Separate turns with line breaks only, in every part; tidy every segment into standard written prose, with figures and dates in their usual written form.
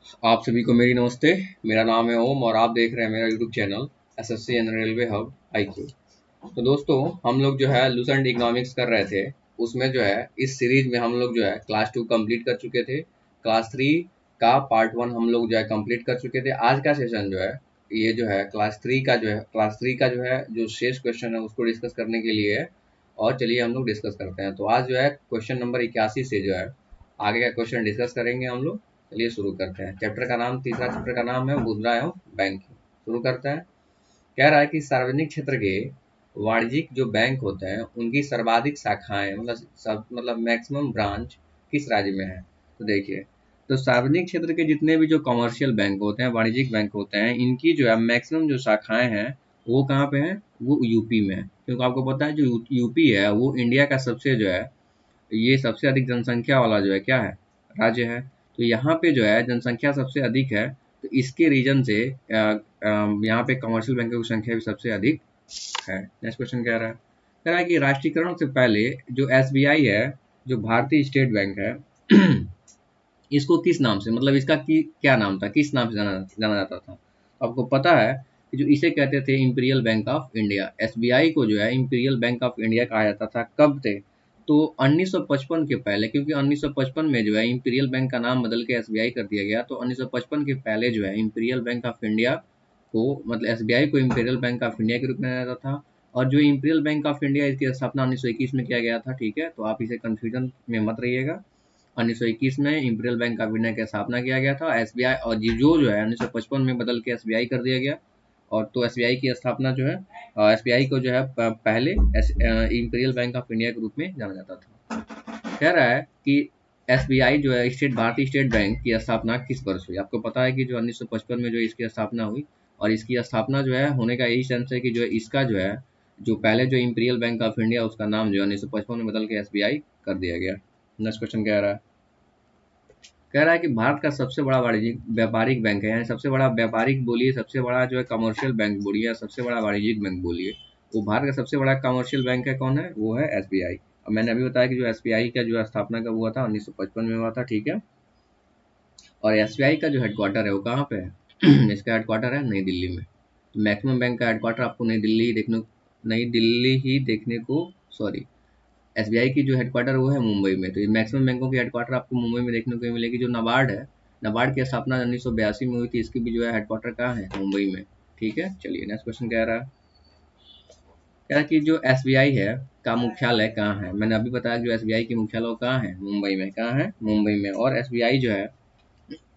आप सभी को मेरी नमस्ते। मेरा नाम है ओम और आप देख रहे हैं मेरा YouTube channel SSC and railway hub IQ. तो दोस्तों, हम लोग जो है लूसेंट इकोनॉमिक्स कर रहे थे। उसमें जो है इस सीरीज में हम लोग जो है क्लास 2 कंप्लीट कर चुके थे। क्लास 3 का पार्ट 1 हम लोग जो है कंप्लीट कर चुके थे। आज का सेशन जो है ये जो है क्लास 3 का जो है जो शेष क्वेश्चन है उसको डिस्कस करने के लिए है। और चलिए हम लोग डिस्कस करते हैं। तो आज जो है क्वेश्चन नंबर 81 से जो है आगे का क्वेश्चन डिस्कस करेंगे हम लोग। चलिए शुरू करते हैं। तीसरा चैप्टर का नाम है मुद्रा एवं बैंकिंग। शुरू करते हैं। कह रहा है कि सार्वजनिक क्षेत्र के वाणिज्यिक जो बैंक होते हैं उनकी सर्वाधिक शाखाएं मतलब मैक्सिमम ब्रांच किस राज्य में है। तो देखिए, तो सार्वजनिक क्षेत्र के जितने भी जो कमर्शियल बैंक होते हैं, वाणिज्यिक बैंक होते हैं, इनकी जो है मैक्सिमम जो शाखाएं हैं वो कहाँ पे हैं, वो यूपी में है। क्योंकि आपको पता है जो यूपी है वो इंडिया का सबसे जो है ये सबसे अधिक जनसंख्या वाला जो है क्या है, राज्य है। तो यहाँ पे जो है जनसंख्या सबसे अधिक है। तो इसके रीजन से यहाँ पे कमर्शियल बैंकों की संख्या भी सबसे अधिक है। नेक्स्ट क्वेश्चन कह रहा है, कि राष्ट्रीयकरण से पहले जो एसबीआई है, जो भारतीय स्टेट बैंक है, इसको किस नाम से, मतलब इसका क्या नाम था, किस नाम से जाना जाता था। आपको पता है कि जो इसे कहते थे imperial bank of India. SBI को जो है इंपीरियल बैंक ऑफ इंडिया कहा जाता था। कब थे, तो 1955 के पहले। क्योंकि 1955 में जो है इंपीरियल बैंक का नाम बदल के एसबीआई कर दिया गया। तो 1955 के पहले जो है इंपीरियल बैंक ऑफ इंडिया को, मतलब एसबीआई को इंपीरियल बैंक ऑफ इंडिया के रूप में जाना जाता था। और जो इंपीरियल बैंक ऑफ इंडिया, इसकी स्थापना 1921 में किया गया था। ठीक है, तो आप इसे कंफ्यूजन में मत रहिएगा। 1921 में इंपीरियल बैंक ऑफ इंडिया की स्थापना किया गया था एसबीआई, और जो है 1955 में बदल के एसबीआई कर दिया गया। और तो एसबीआई की स्थापना जो है, एसबीआई को जो है पहले इंपीरियल बैंक ऑफ इंडिया के रूप में जाना जाता था। कह रहा है कि एसबीआई जो है भारतीय स्टेट बैंक की स्थापना किस वर्ष हुई। आपको पता है कि जो 1955 में जो इसकी स्थापना हुई, और इसकी स्थापना जो है होने का यही सेंस है कि जो इसका जो है जो पहले जो इंपीरियल बैंक ऑफ इंडिया उसका नाम जो है 1955 में बदल के एसबीआई कर दिया गया। नेक्स्ट क्वेश्चन कह रहा है, कि भारत का सबसे बड़ा वाणिज्यिक व्यापारिक बैंक है, यानी सबसे बड़ा व्यापारिक बोलिए, सबसे बड़ा जो है कमर्शियल बैंक बोलिए, या सबसे बड़ा वाणिज्यिक बैंक बोलिए, वो भारत का सबसे बड़ा कमर्शियल बैंक है, कौन है, वो है एसबीआई। और मैंने अभी बताया कि जो एसबीआई का जो स्थापना कब हुआ था, 1955 में हुआ था। ठीक है, और एसबीआई का जो हेडक्वार्टर है वो कहाँ पे है इसका हेडक्वार्टर है नई दिल्ली में। तो मैक्सिमम बैंक का हेडक्वार्टर आपको नई दिल्ली ही देखने को, सॉरी, एसबीआई की जो हेडक्वार्टर वो है मुंबई में। तो ये मैक्सिमम बैंकों की हेडक्वार्टर आपको मुंबई में देखने को मिलेगी। जो नाबार्ड है, नाबार्ड की स्थापना 1982 में हुई थी, इसकी भी जो है हेडक्वार्टर कहाँ है, मुंबई में। ठीक है, चलिए नेक्स्ट क्वेश्चन कह रहा है, कि जो एसबीआई है का मुख्यालय कहाँ है। मैंने अभी बताया जो एसबीआई की मुख्यालय वो कहाँ है, मुंबई में। कहाँ है, मुंबई में। और एसबीआई जो है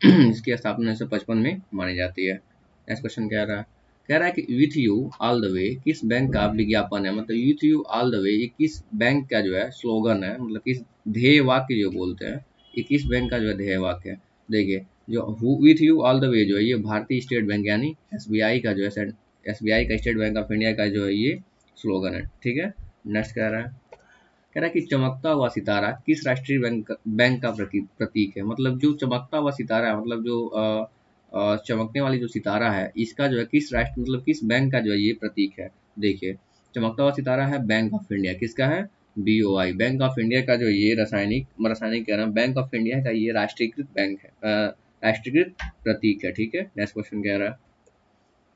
इसकी स्थापना 1955 में मानी जाती है। नेक्स्ट क्वेश्चन कह रहा है, कि with you all the way किस बैंक का विज्ञापन है। मतलब with you all the way ये किस बैंक का जो है स्लोगन है, मतलब किस ध्येय वाक्य जो बोलते हैं, ये किस बैंक का जो है ध्येय वाक्य है। देखिए, जो with you all the way जो है ये भारतीय स्टेट बैंक यानी एसबीआई का जो है, एसबीआई का, स्टेट बैंक ऑफ इंडिया का जो है ये स्लोगन है। ठीक है, नेक्स्ट कह रहा है, कि चमकता हुआ सितारा किस राष्ट्रीय बैंक का प्रतीक है। मतलब जो चमकता हुआ सितारा है, मतलब जो चमकने वाली जो सितारा है, इसका जो है किस राष्ट्र, मतलब किस बैंक का जो है ये प्रतीक है। देखिए, चमकता हुआ सितारा है बैंक ऑफ इंडिया। किसका है, बीओआई, बैंक ऑफ इंडिया का जो ये रासायनिक कह रहा हूँ, बैंक ऑफ इंडिया का ये राष्ट्रीयकृत बैंक है, राष्ट्रीयकृत प्रतीक है। ठीक है, नेक्स्ट क्वेश्चन कह रहा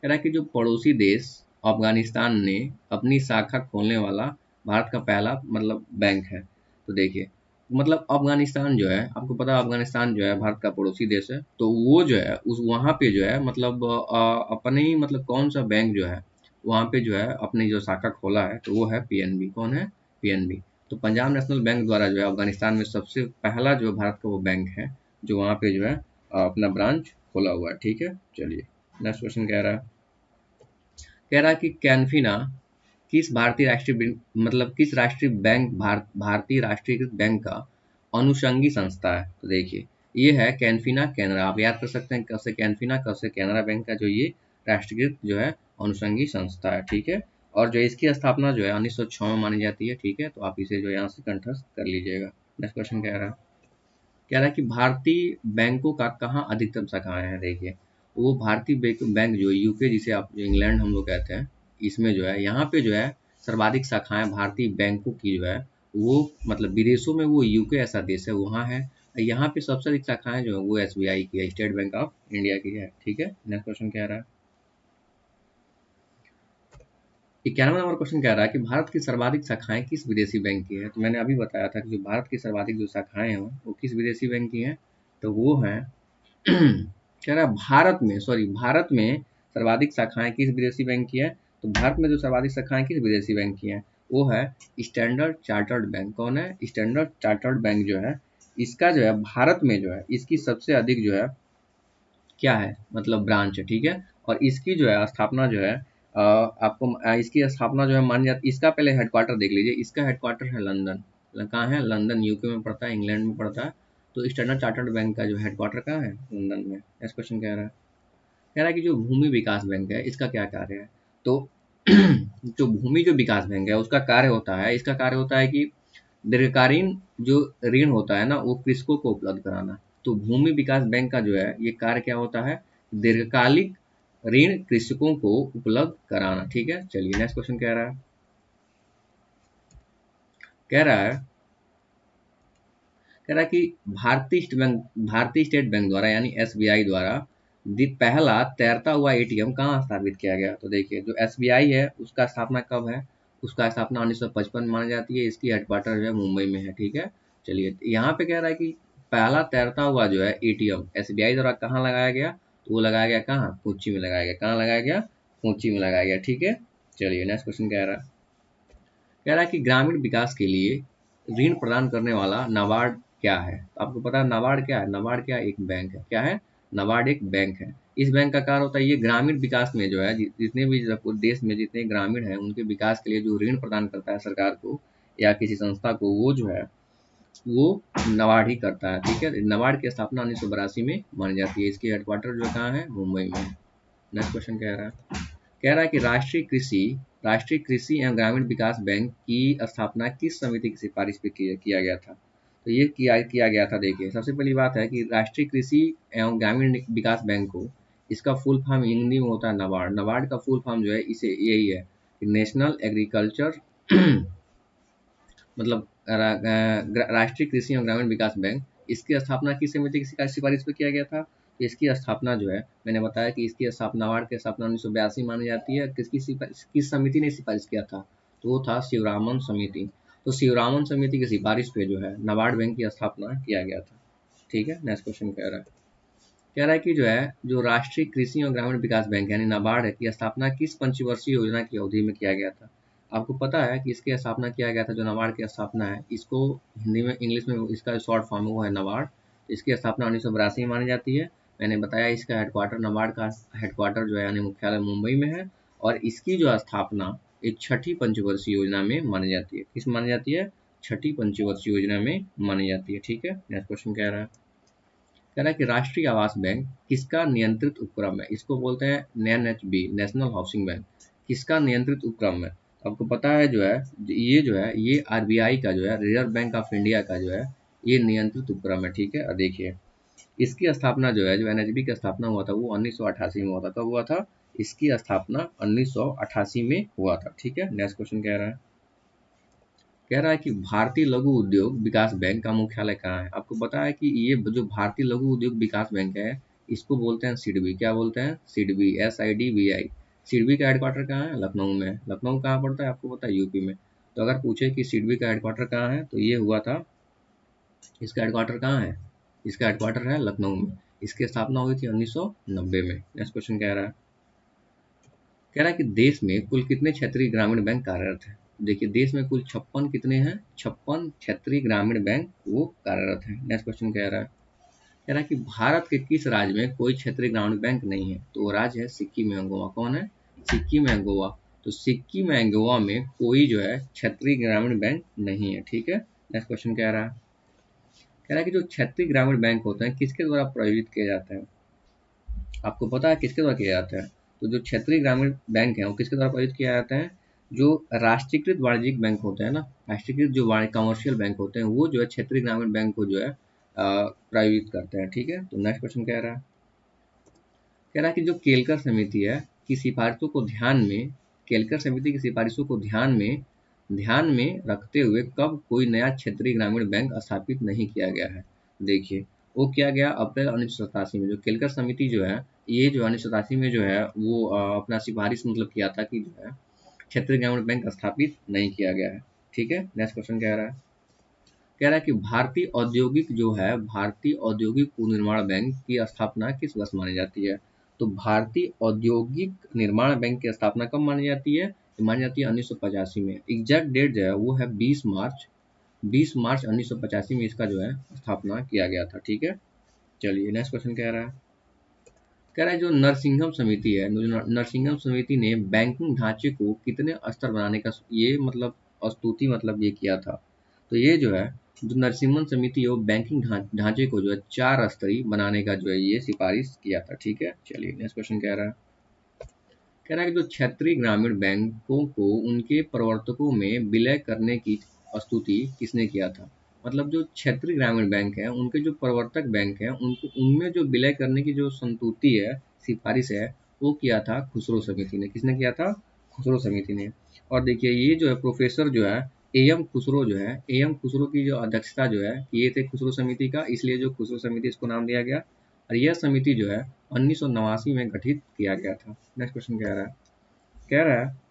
है, कि जो पड़ोसी देश अफगानिस्तान ने अपनी शाखा खोलने वाला भारत का पहला मतलब बैंक है। तो देखिए, मतलब अफगानिस्तान जो है, आपको पता है अफगानिस्तान जो है भारत का पड़ोसी देश है। तो वो जो है उस वहाँ पे जो है मतलब अपने ही मतलब कौन सा बैंक जो है वहाँ पे जो है अपनी जो शाखा खोला है, तो वो है पीएनबी। कौन है, पीएनबी। तो पंजाब नेशनल बैंक द्वारा जो है अफगानिस्तान में सबसे पहला जो भारत का वो बैंक है जो वहाँ पे जो है अपना ब्रांच खोला हुआ है। ठीक है, चलिए नेक्स्ट क्वेश्चन कह रहा है, कि कैनफिना किस राष्ट्रीय बैंक भारतीय राष्ट्रीयकृत बैंक का अनुषंगी संस्था है। तो देखिए, ये है कैनफिना कैनरा। आप याद कर सकते हैं कैसे कैनफिना, कैसे कैनरा बैंक का जो ये राष्ट्रीयकृत जो है अनुषंगी संस्था है। ठीक है, और जो इसकी स्थापना जो है 1906 में मानी जाती है। ठीक है, तो आप इसे जो यहाँ से कंठस्थ कर लीजिएगा। नेक्स्ट क्वेश्चन कह रहा है, कि भारतीय बैंकों का कहाँ अधिकतम शाखाएं हैं। देखिए, वो भारतीय बैंक जो यूके, जिसे आप इंग्लैंड हम लोग कहते हैं, इसमें जो है यहाँ पे जो है सर्वाधिक शाखाएं भारतीय बैंकों की जो है वो, मतलब विदेशों में वो यूके ऐसा देश है वहाँ है यहाँ पे सबसे अधिक शाखाएं जो है वो SBI की है, स्टेट बैंक ऑफ इंडिया की है। ठीक है, नेक्स्ट क्वेश्चन क्या रहा है? 91 नंबर क्वेश्चन कह रहा है कि भारत की सर्वाधिक शाखाएं किस विदेशी बैंक की है? तो मैंने अभी बताया था कि जो भारत की सर्वाधिक जो शाखाएं हैं वो किस विदेशी बैंक की हैं, तो वो है कह रहा है भारत में सर्वाधिक शाखाएं किस विदेशी बैंक की है? तो भारत में जो सर्वाधिक शाखाएं किस विदेशी बैंक की हैं, वो है स्टैंडर्ड चार्टर्ड बैंक। कौन है? स्टैंडर्ड चार्टर्ड बैंक जो है, इसका जो है भारत में जो है इसकी सबसे अधिक जो है क्या है, मतलब ब्रांच है। ठीक है, और इसकी जो है स्थापना जो है आपको इसकी स्थापना जो है मान जाती, इसका पहले हेडक्वार्टर देख लीजिए। इसका हेडक्वार्टर है लंदन। कहाँ है? लंदन, यूके में पड़ता है, इंग्लैंड में पड़ता है। तो स्टैंडर्ड चार्टर्ड बैंक का जो हेडक्वार्टर कहाँ है? लंदन में। नेक्स्ट क्वेश्चन कह रहा है, कह रहा है कि जो भूमि विकास बैंक है इसका क्या कार्य है? तो जो भूमि जो विकास बैंक है उसका कार्य होता है, इसका कार्य होता है कि दीर्घकालीन जो ऋण होता है ना वो कृषकों को उपलब्ध कराना। तो भूमि विकास बैंक का जो है ये कार्य क्या होता है? दीर्घकालिक ऋण कृषकों को उपलब्ध कराना। ठीक है, चलिए नेक्स्ट क्वेश्चन कह रहा है, कह रहा है कह रहा है कि भारतीय स्टेट बैंक द्वारा यानी SBI द्वारा पहला तैरता हुआ ATM कहाँ स्थापित किया गया? तो देखिए जो SBI है उसका स्थापना कब है? उसका स्थापना 1955 मानी जाती है। इसकी हेडक्वार्टर जो है मुंबई में है। ठीक है, चलिए यहाँ पे कह रहा है कि पहला तैरता हुआ जो है ATM SBI द्वारा कहाँ लगाया गया? तो वो लगाया गया कहाँ? कोच्चि में लगाया गया। कहाँ लगाया गया? कोच्चि में लगाया गया। ठीक है, चलिए नेक्स्ट क्वेश्चन कह रहा है, कह रहा है कि ग्रामीण विकास के लिए ऋण प्रदान करने वाला नाबार्ड क्या है? तो आपको पता है नाबार्ड क्या है? नाबार्ड क्या है? एक बैंक है। क्या है? नाबार्ड एक बैंक है। इस बैंक का कार्य होता है ये ग्रामीण विकास में जो है जितने भी देश में जितने ग्रामीण हैं उनके विकास के लिए जो ऋण प्रदान करता है सरकार को या किसी संस्था को, वो जो है वो नाबार्ड ही करता है। ठीक है, नाबार्ड की स्थापना 1982 में मानी जाती है। इसकी हेडक्वार्टर जो कहाँ है? मुंबई में। नेक्स्ट क्वेश्चन कह रहा है, कह रहा है कि राष्ट्रीय कृषि एवं ग्रामीण विकास बैंक की स्थापना किस समिति की सिफारिश पे किया गया था? तो ये किया गया था। देखिए सबसे पहली बात है कि राष्ट्रीय कृषि एवं ग्रामीण विकास बैंक को, इसका फुल फॉर्म हिंदी में होता है नाबार्ड। नाबार्ड का फुल फॉर्म जो है इसे यही है कि नेशनल एग्रीकल्चर मतलब राष्ट्रीय कृषि एवं ग्रामीण विकास बैंक। इसकी स्थापना किस समिति की सिफारिश पे किया गया था? तो इसकी स्थापना जो है मैंने बताया कि इसकी स्थापना नाबार्ड की स्थापना 1982 मानी जाती है। किस समिति ने सिफारिश किया था? तो वो था शिवरामन समिति। तो शिवरामन समिति की सिफारिश पे जो है नाबार्ड बैंक की स्थापना किया गया था। ठीक है, नेक्स्ट क्वेश्चन कह रहा है, कह रहा है कि जो है जो राष्ट्रीय कृषि और ग्रामीण विकास बैंक यानी नाबार्ड है की स्थापना किस पंचवर्षीय योजना की अवधि में किया गया था? आपको पता है कि इसकी स्थापना किया गया था, जो नाबार्ड की स्थापना है इसको हिंदी में इंग्लिश में इसका शॉर्ट फॉर्म वो है नाबार्ड। इसकी स्थापना 1982 में मानी जाती है। मैंने बताया इसका हेडक्वार्टर नाबार्ड का हेडक्वार्टर जो है यानी मुख्यालय मुंबई में है। और इसकी जो स्थापना एक छठी पंचवर्षीय योजना में मानी जाती है। किस मानी जाती है? छठी पंचवर्षीय योजना में मानी जाती है। ठीक है, नेक्स्ट क्वेश्चन कह रहा है, कह रहा है कि राष्ट्रीय आवास बैंक किसका नियंत्रित उपक्रम है? इसको बोलते हैं NHB, नेशनल हाउसिंग बैंक। किसका नियंत्रित उपक्रम है? आपको पता है जो है ये RBI का जो है, रिजर्व बैंक ऑफ इंडिया का जो है ये नियंत्रित उपक्रम है। ठीक है, और देखिए इसकी स्थापना जो है, जो NHB की स्थापना हुआ था वो 1988 में हुआ था। कब हुआ था? इसकी स्थापना 1988 में हुआ था। ठीक है, नेक्स्ट क्वेश्चन कह रहा है, कह रहा है कि भारतीय लघु उद्योग विकास बैंक का मुख्यालय कहाँ है? आपको पता है कि ये जो भारतीय लघु उद्योग विकास बैंक है इसको बोलते हैं सिडबी। क्या बोलते हैं? सिडबी, SIDBI। सिडबी का हेडक्वार्टर कहाँ है? लखनऊ में। लखनऊ कहाँ पड़ता है? आपको पता है? यूपी में। तो अगर पूछे कि सिडबी का हेडक्वार्टर कहाँ है, तो ये हुआ था, इसका हेडक्वार्टर कहाँ है? इसका हेडक्वार्टर है लखनऊ में। इसकी स्थापना हुई थी 1990 में। नेक्स्ट क्वेश्चन कह रहा है, कह रहा है कि देश में कुल कितने क्षेत्रीय ग्रामीण बैंक कार्यरत हैं? देखिए देश में कुल 56 कितने हैं? 56 क्षेत्रीय ग्रामीण बैंक वो कार्यरत हैं। नेक्स्ट क्वेश्चन कह रहा है, कह रहा है कि भारत के किस राज्य में कोई क्षेत्रीय ग्रामीण बैंक नहीं है? तो वो राज्य है सिक्किम एवं गोवा। कौन है? सिक्किम एवं गोवा। तो सिक्किम एवं गोवा में कोई जो है क्षेत्रीय ग्रामीण बैंक नहीं है। ठीक है, नेक्स्ट क्वेश्चन कह रहा है, कह रहा है कि जो क्षेत्रीय ग्रामीण बैंक होते हैं किसके द्वारा प्रायोजित किए जाते हैं? आपको पता है किसके द्वारा किया जाता है? तो जो क्षेत्रीय ग्रामीण बैंक है वो किसके द्वारा प्रायोजित किया जाता है? जो राष्ट्रीयकृत वाणिज्यिक बैंक होते हैं ना, राष्ट्रीयकृत जो कमर्शियल बैंक होते हैं वो जो है क्षेत्रीय ग्रामीण बैंक को जो है प्रायोजित करते हैं। ठीक है, तो नेक्स्ट क्वेश्चन कह रहा है, कह रहा है कि जो केलकर समिति है की सिफारिशों को ध्यान में केलकर समिति की सिफारिशों को ध्यान में रखते हुए कब कोई नया क्षेत्रीय ग्रामीण बैंक स्थापित नहीं किया गया है? देखिए वो किया गया अप्रैल 1987 में। जो केलकर समिति जो है, ये जो 1987 में जो है वो अपना सिफारिश मतलब किया था कि जो है क्षेत्रीय ग्रामीण बैंक स्थापित नहीं किया गया है। ठीक है, नेक्स्ट क्वेश्चन कह रहा है, कह रहा है कि भारतीय औद्योगिक पुनर्निर्माण बैंक की स्थापना किस वर्ष मानी जाती है? तो भारतीय औद्योगिक निर्माण बैंक की स्थापना कब मानी जाती है? तो मानी जाती है 1985 में। एग्जैक्ट डेट जो है वो है 20 मार्च 1985 में इसका जो है स्थापना किया गया था। ठीक है, चलिए नेक्स्ट क्वेश्चन कह रहा है, कह रहा है जो नरसिंघम समिति है, नरसिंघम समिति ने बैंकिंग ढांचे को कितने स्तर बनाने का ये मतलब स्तुति मतलब ये किया था? तो ये जो है जो नरसिम्हन समिति है वो बैंकिंग ढांचे को जो है 4 स्तरीय बनाने का जो है ये सिफारिश किया था। ठीक है, चलिए नेक्स्ट क्वेश्चन कह रहा है, कह रहा है कि जो क्षेत्रीय ग्रामीण बैंकों को उनके प्रवर्तकों में विलय करने की स्तुति किसने किया था? मतलब जो क्षेत्रीय ग्रामीण बैंक है उनके जो प्रवर्तक बैंक है उनको उनमें जो विलय करने की जो संतुति है, सिफारिश है, वो किया था खुसरो समिति ने। किसने किया था? खुसरो समिति ने। और देखिए ये जो है प्रोफेसर जो है एम खुसरो जो है, एम खुसरो की जो अध्यक्षता जो है ये थे खुसरो समिति का, इसलिए जो खुसरो समिति इसको नाम दिया गया। और यह समिति जो है 1989 में गठित किया गया था। नेक्स्ट क्वेश्चन कह रहा है, कह रहा है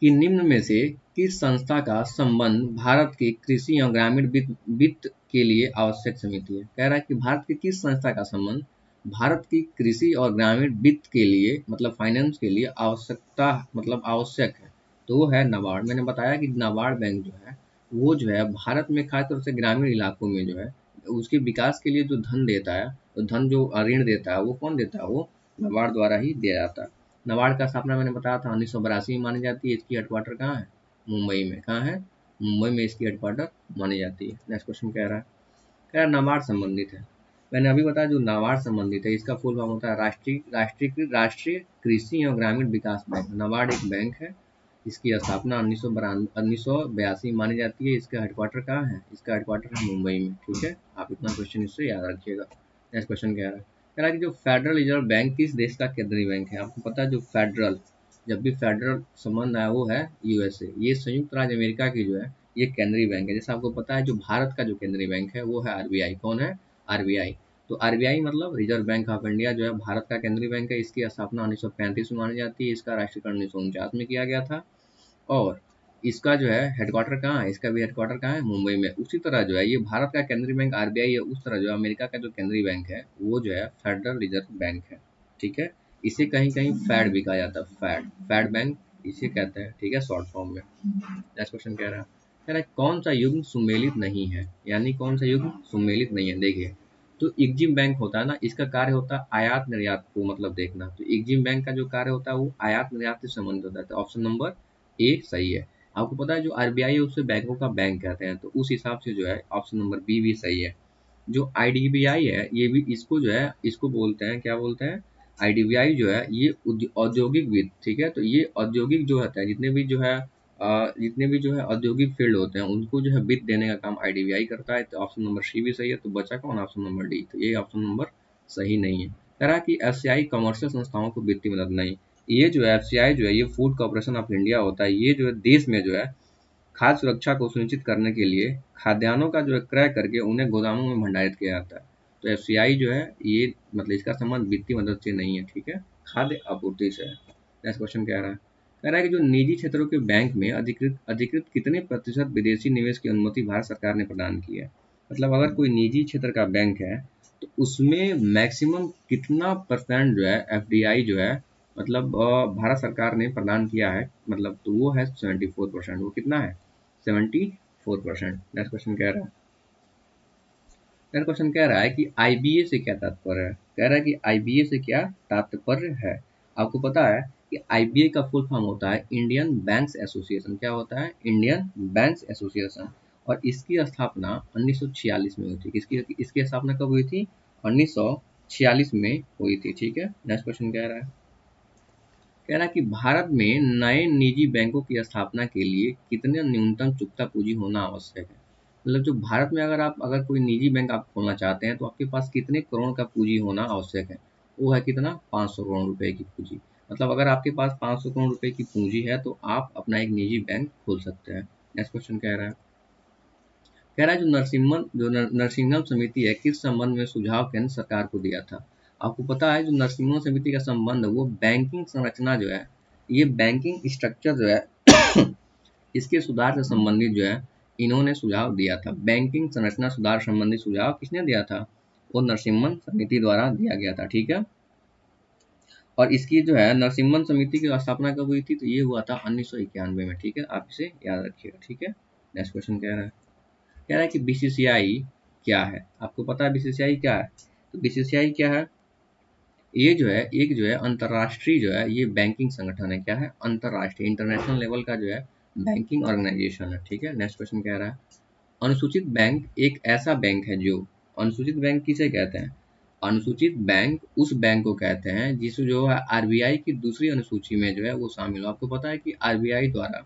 कि निम्न में से किस संस्था का संबंध भारत के कृषि और ग्रामीण वित्त के लिए आवश्यक समिति है? कह रहा है कि भारत की किस संस्था का संबंध भारत की कृषि और ग्रामीण वित्त के लिए मतलब फाइनेंस के लिए आवश्यकता मतलब आवश्यक है? तो वो है नाबार्ड। मैंने बताया कि नाबार्ड बैंक जो है वो जो है भारत में खासतौर से ग्रामीण इलाकों में जो है उसके विकास के लिए जो धन देता है, तो धन जो ऋण देता है वो कौन देता है? वो नाबार्ड द्वारा ही दिया जाता है। नाबार्ड का स्थापना मैंने बताया था 1982 में मानी जाती है। इसकी हेडक्वार्टर कहाँ है? मुंबई में। कहाँ है? मुंबई में इसकी हेडक्वार्टर मानी जाती है। नेक्स्ट क्वेश्चन कह रहा है, कह रहा है नाबार्ड संबंधित है। मैंने अभी बताया जो नाबार्ड संबंधित है इसका फुल फॉर्म होता है राष्ट्रीय कृषि एवं ग्रामीण विकास बैंक। नाबार्ड एक बैंक है, इसकी स्थापना 1982 मानी जाती है। इसका हेडक्वार्टर कहाँ है? इसका हेडक्वार्टर है मुंबई में। ठीक है, आप इतना क्वेश्चन इससे याद रखिएगा। नेक्स्ट क्वेश्चन कह रहा है, कह रहा है कि जो फेडरल रिजर्व बैंक किस देश का केंद्रीय बैंक है? आपको पता है जो फेडरल, जब भी फेडरल संबंध आया वो है यूएसए। ये संयुक्त राज्य अमेरिका की जो है ये केंद्रीय बैंक है। जैसे आपको पता है जो भारत का जो केंद्रीय बैंक है वो है आरबीआई। कौन है? आरबीआई। तो आरबीआई मतलब रिजर्व बैंक ऑफ इंडिया जो है भारत का केंद्रीय बैंक है। इसकी स्थापना 1935 में मानी जाती है। इसका राष्ट्रीयकरण 1949 में किया गया था। और इसका जो है हेडक्वार्टर कहाँ है? इसका भी हेडक्वार्टर कहाँ है? मुंबई में। उसी तरह जो है ये भारत का केंद्रीय बैंक आरबीआई है, उस तरह जो है अमेरिका का जो केंद्रीय बैंक है वो जो है फेडरल रिजर्व बैंक है। ठीक है, इसे कहीं कहीं फैड भी कहा जाता है। फैड फैड बैंक इसे कहते हैं। ठीक है, शॉर्ट फॉर्म में। नेक्स्ट क्वेश्चन कह रहा है कौन सा युग्म सुमेलित नहीं है? यानी कौन सा युग्म सुमेलित नहीं है? देखिए तो एग्जिम बैंक होता है ना, इसका कार्य होता है आयात निर्यात को मतलब देखना। तो एग्जिम बैंक का जो कार्य होता है वो आयात निर्यात से संबंधित होता है। तो ऑप्शन नंबर ए सही है। आपको पता है जो आरबीआई है उसे बैंकों का बैंक कहते हैं, तो उस हिसाब से जो है ऑप्शन नंबर बी भी सही है। जो आईडीबीआई है ये भी इसको जो है इसको बोलते हैं, क्या बोलते हैं? आईडीबीआई जो है ये औद्योगिक वित्त। ठीक है, तो ये औद्योगिक जो होता है जितने भी जो है औद्योगिक फील्ड होते हैं उनको जो है वित्त देने का काम आईडीबीआई करता है। तो ऑप्शन नंबर सी भी सही है। तो बचा कौन? Option number D. तो ये ऑप्शन नंबर सही नहीं है। कह रहा है कि एफसीआई कमर्शियल संस्थाओं को वित्तीय मदद नहीं। ये जो है एफसीआई जो है ये फूड कॉर्पोरेशन ऑफ इंडिया होता है। ये जो है देश में जो है खाद्य सुरक्षा को सुनिश्चित करने के लिए खाद्यान्नों का जो है क्रय करके उन्हें गोदामों में भंडारित किया जाता है। तो एफसीआई जो है ये मतलब इसका संबंध वित्तीय मदद से नहीं है। ठीक है, खाद्य आपूर्ति से है। नेक्स्ट क्वेश्चन कह रहा है कि जो निजी क्षेत्रों के बैंक में अधिकृत कितने प्रतिशत विदेशी निवेश की अनुमति भारत सरकार ने प्रदान की है? मतलब अगर कोई निजी क्षेत्र का बैंक है तो उसमें मैक्सिमम कितना परसेंट जो है एफडीआई जो है मतलब भारत सरकार ने प्रदान किया है, मतलब तो वो है 74%। वो कितना है? 74%। नेक्स्ट क्वेश्चन कह रहा है, नेक्स्ट क्वेश्चन कह रहा है कि आईबीए से क्या तात्पर्य है? कह रहा है कि आईबीए से क्या तात्पर्य है? आपको पता है कि आईबीए का फुल फॉर्म होता है इंडियन बैंक्स एसोसिएशन। क्या होता है? Indian banks association. और इसकी स्थापना 1946 में हुई थी। इसकी स्थापना कब हुई थी? 1946 में हुई थी। ठीक है, नेक्स्ट क्वेश्चन कह रहा है कि भारत में नए निजी बैंकों की स्थापना के लिए कितने न्यूनतम चुकता पूंजी होना आवश्यक है? मतलब जो भारत में अगर कोई निजी बैंक आप खोलना चाहते हैं तो आपके पास कितने करोड़ का पूंजी होना आवश्यक है? वो है कितना? 500 करोड़ रुपए की पूंजी। मतलब अगर आपके पास 500 करोड़ रुपए की पूंजी है तो आप अपना एक निजी बैंक खोल सकते हैं। नेक्स्ट क्वेश्चन कह रहा है, कह रहा है जो नरसिंहम समिति है किस संबंध में सुझाव केंद्र सरकार को दिया था। आपको पता है जो नरसिंहम समिति का संबंध है वो बैंकिंग संरचना जो है, ये बैंकिंग स्ट्रक्चर जो है इसके सुधार से संबंधित जो है इन्होंने सुझाव दिया था। बैंकिंग संरचना सुधार संबंधी सुझाव किसने दिया था, वो नरसिम्हन समिति द्वारा दिया गया था। ठीक है, और इसकी जो है नरसिम्हन समिति की स्थापना कब हुई थी, तो ये हुआ था 1991 में। ठीक है, आप इसे याद रखिएगा। ठीक है, नेक्स्ट क्वेश्चन कह रहा है कि बीसीसीआई क्या है। आपको पता है बीसीसीआई क्या है, तो बीसीसीआई क्या है, ये जो है अंतर्राष्ट्रीय जो है ये बैंकिंग संगठन है। क्या है, अंतर्राष्ट्रीय, इंटरनेशनल लेवल का जो है बैंकिंग ऑर्गेनाइजेशन है। ठीक है, नेक्स्ट क्वेश्चन कह रहा है अनुसूचित बैंक एक ऐसा बैंक है जो, अनुसूचित बैंक किसे कहते हैं, अनुसूचित बैंक उस बैंक को कहते हैं जिस जो है आरबीआई की दूसरी अनुसूची में जो है वो शामिल हो। आपको पता है कि आरबीआई द्वारा